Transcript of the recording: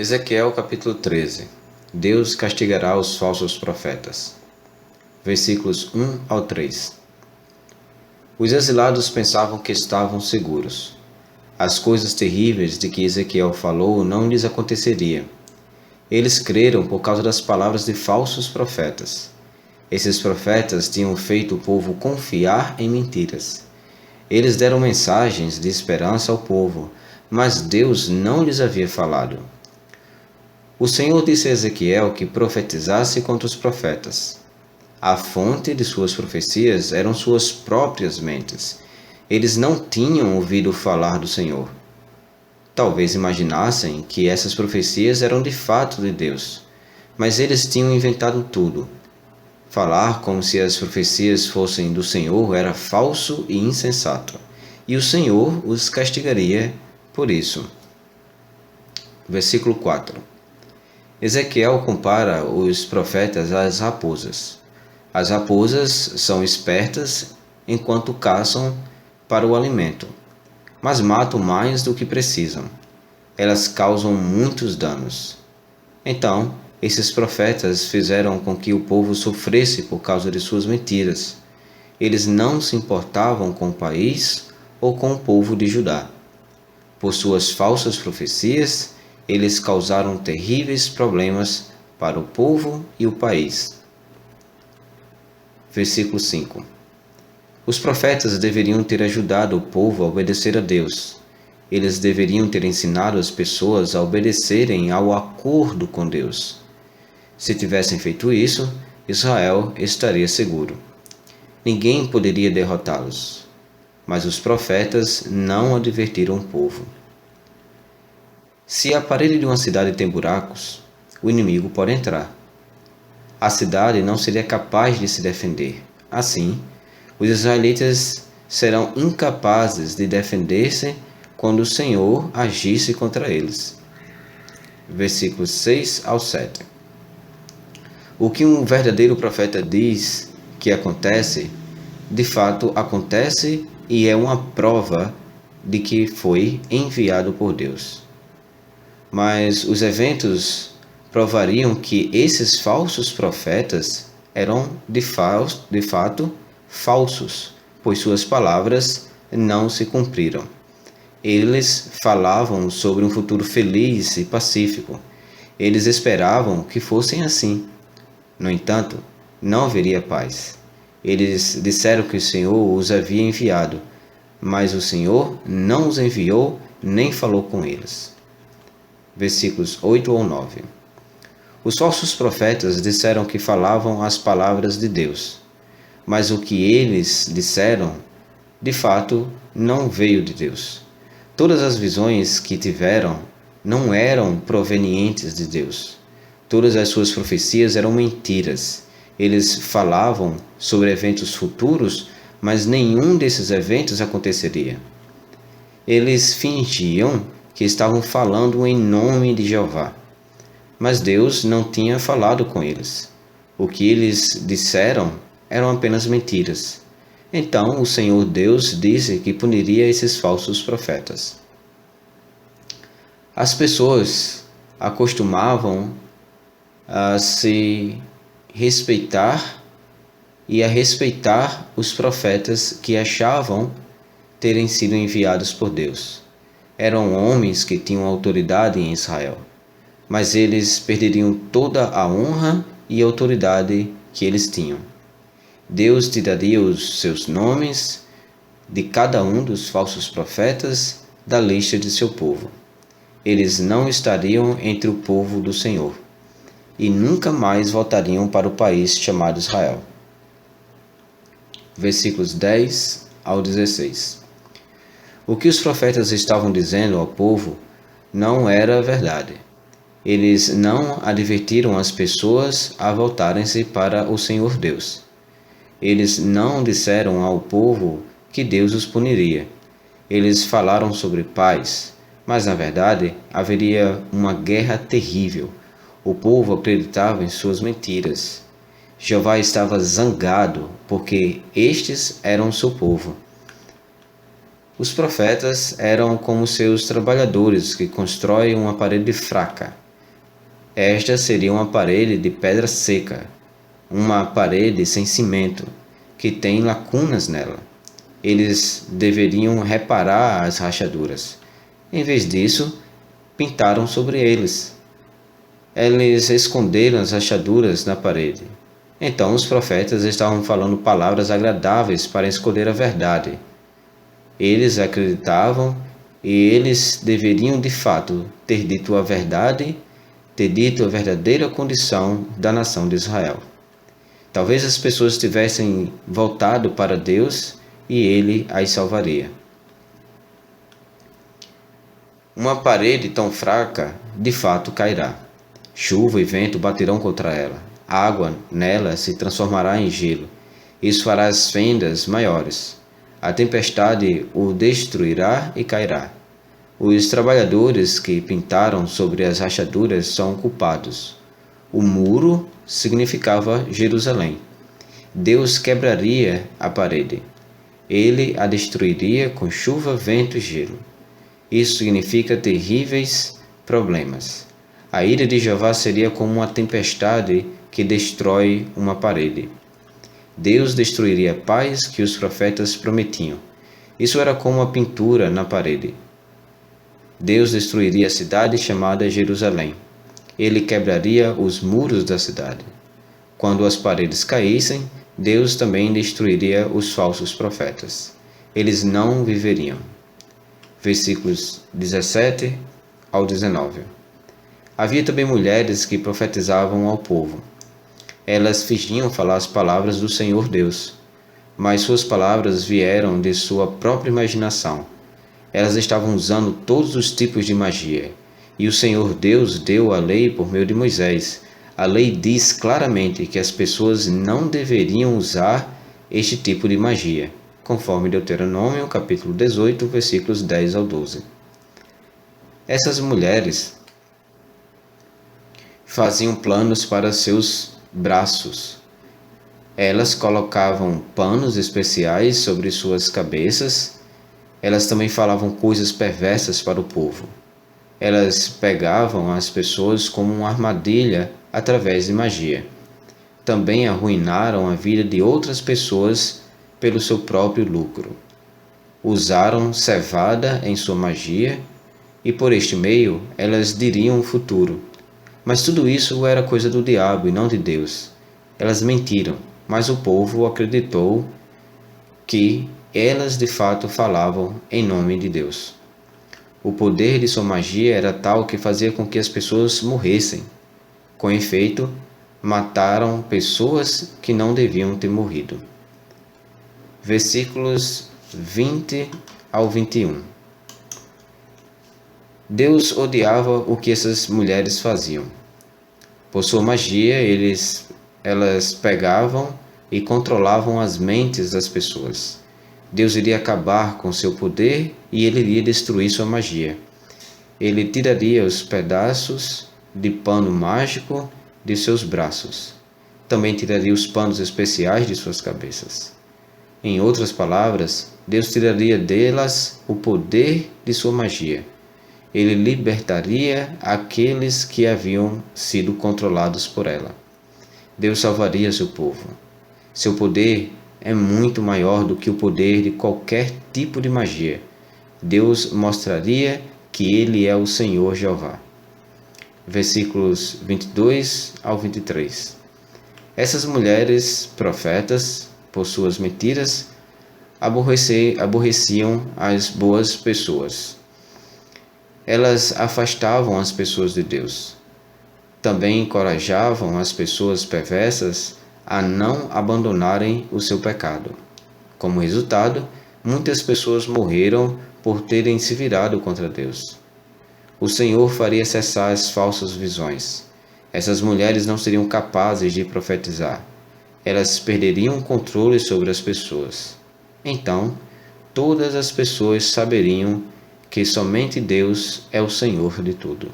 Ezequiel capítulo 13. Deus castigará os falsos profetas. Versículos 1 ao 3. Os exilados pensavam que estavam seguros. As coisas terríveis de que Ezequiel falou não lhes aconteceria. Eles creram por causa das palavras de falsos profetas. Esses profetas tinham feito o povo confiar em mentiras. Eles deram mensagens de esperança ao povo, mas Deus não lhes havia falado. O Senhor disse a Ezequiel que profetizasse contra os profetas. A fonte de suas profecias eram suas próprias mentes. Eles não tinham ouvido falar do Senhor. Talvez imaginassem que essas profecias eram de fato de Deus, mas eles tinham inventado tudo. Falar como se as profecias fossem do Senhor era falso e insensato, e o Senhor os castigaria por isso. Versículo 4. Ezequiel compara os profetas às raposas. As raposas são espertas enquanto caçam para o alimento, mas matam mais do que precisam. Elas causam muitos danos. Então, esses profetas fizeram com que o povo sofresse por causa de suas mentiras. Eles não se importavam com o país ou com o povo de Judá. Por suas falsas profecias, eles causaram terríveis problemas para o povo e o país. Versículo 5. Os profetas deveriam ter ajudado o povo a obedecer a Deus. Eles deveriam ter ensinado as pessoas a obedecerem ao acordo com Deus. Se tivessem feito isso, Israel estaria seguro. Ninguém poderia derrotá-los. Mas os profetas não advertiram o povo. Se a parede de uma cidade tem buracos, o inimigo pode entrar. A cidade não seria capaz de se defender. Assim, os israelitas serão incapazes de defender-se quando o Senhor agisse contra eles. Versículos 6 ao 7. O que um verdadeiro profeta diz que acontece, de fato acontece e é uma prova de que foi enviado por Deus. Mas os eventos provariam que esses falsos profetas eram de fato falsos, pois suas palavras não se cumpriram. Eles falavam sobre um futuro feliz e pacífico. Eles esperavam que fossem assim. No entanto, não haveria paz. Eles disseram que o Senhor os havia enviado, mas o Senhor não os enviou nem falou com eles. Versículos 8 ou 9. Os falsos profetas disseram que falavam as palavras de Deus, mas o que eles disseram, de fato, não veio de Deus. Todas as visões que tiveram não eram provenientes de Deus. Todas as suas profecias eram mentiras. Eles falavam sobre eventos futuros, mas nenhum desses eventos aconteceria. Eles fingiam que estavam falando em nome de Jeová. Mas Deus não tinha falado com eles. O que eles disseram eram apenas mentiras. Então o Senhor Deus disse que puniria esses falsos profetas. As pessoas acostumavam a se respeitar e a respeitar os profetas que achavam terem sido enviados por Deus. Eram homens que tinham autoridade em Israel, mas eles perderiam toda a honra e autoridade que eles tinham. Deus tiraria os seus nomes de cada um dos falsos profetas da lista de seu povo. Eles não estariam entre o povo do Senhor e nunca mais voltariam para o país chamado Israel. Versículos 10 ao 16. O que os profetas estavam dizendo ao povo não era verdade. Eles não advertiram as pessoas a voltarem-se para o Senhor Deus. Eles não disseram ao povo que Deus os puniria. Eles falaram sobre paz, mas na verdade haveria uma guerra terrível. O povo acreditava em suas mentiras. Jeová estava zangado porque estes eram seu povo. Os profetas eram como seus trabalhadores que constroem uma parede fraca. Esta seria uma parede de pedra seca, uma parede sem cimento, que tem lacunas nela. Eles deveriam reparar as rachaduras. Em vez disso, pintaram sobre eles. Eles esconderam as rachaduras na parede. Então os profetas estavam falando palavras agradáveis para esconder a verdade. Eles acreditavam e eles deveriam de fato ter dito a verdade, ter dito a verdadeira condição da nação de Israel. Talvez as pessoas tivessem voltado para Deus e Ele as salvaria. Uma parede tão fraca, de fato cairá. Chuva e vento baterão contra ela. A água nela se transformará em gelo. Isso fará as fendas maiores. A tempestade o destruirá e cairá. Os trabalhadores que pintaram sobre as rachaduras são culpados. O muro significava Jerusalém. Deus quebraria a parede. Ele a destruiria com chuva, vento e gelo. Isso significa terríveis problemas. A ira de Jeová seria como uma tempestade que destrói uma parede. Deus destruiria a paz que os profetas prometiam. Isso era como uma pintura na parede. Deus destruiria a cidade chamada Jerusalém. Ele quebraria os muros da cidade. Quando as paredes caíssem, Deus também destruiria os falsos profetas. Eles não viveriam. Versículos 17 ao 19. Havia também mulheres que profetizavam ao povo. Elas fingiam falar as palavras do Senhor Deus, mas suas palavras vieram de sua própria imaginação. Elas estavam usando todos os tipos de magia. E o Senhor Deus deu a lei por meio de Moisés. A lei diz claramente que as pessoas não deveriam usar este tipo de magia, conforme Deuteronômio, capítulo 18, versículos 10 ao 12. Essas mulheres faziam planos para seus braços. Elas colocavam panos especiais sobre suas cabeças. Elas também falavam coisas perversas para o povo. Elas pegavam as pessoas como uma armadilha através de magia. Também arruinaram a vida de outras pessoas pelo seu próprio lucro. Usaram cevada em sua magia e por este meio elas diriam o futuro. Mas tudo isso era coisa do diabo e não de Deus. Elas mentiram, mas o povo acreditou que elas de fato falavam em nome de Deus. O poder de sua magia era tal que fazia com que as pessoas morressem. Com efeito, mataram pessoas que não deviam ter morrido. Versículos 20 ao 21. Deus odiava o que essas mulheres faziam. Por sua magia, elas pegavam e controlavam as mentes das pessoas. Deus iria acabar com seu poder e ele iria destruir sua magia. Ele tiraria os pedaços de pano mágico de seus braços. Também tiraria os panos especiais de suas cabeças. Em outras palavras, Deus tiraria delas o poder de sua magia. Ele libertaria aqueles que haviam sido controlados por ela. Deus salvaria seu povo. Seu poder é muito maior do que o poder de qualquer tipo de magia. Deus mostraria que Ele é o Senhor Jeová. Versículos 22 ao 23. Essas mulheres profetas, por suas mentiras, aborreciam as boas pessoas. Elas afastavam as pessoas de Deus. Também encorajavam as pessoas perversas a não abandonarem o seu pecado. Como resultado, muitas pessoas morreram por terem se virado contra Deus. O Senhor faria cessar as falsas visões. Essas mulheres não seriam capazes de profetizar. Elas perderiam o controle sobre as pessoas. Então, todas as pessoas saberiam que somente Deus é o Senhor de tudo.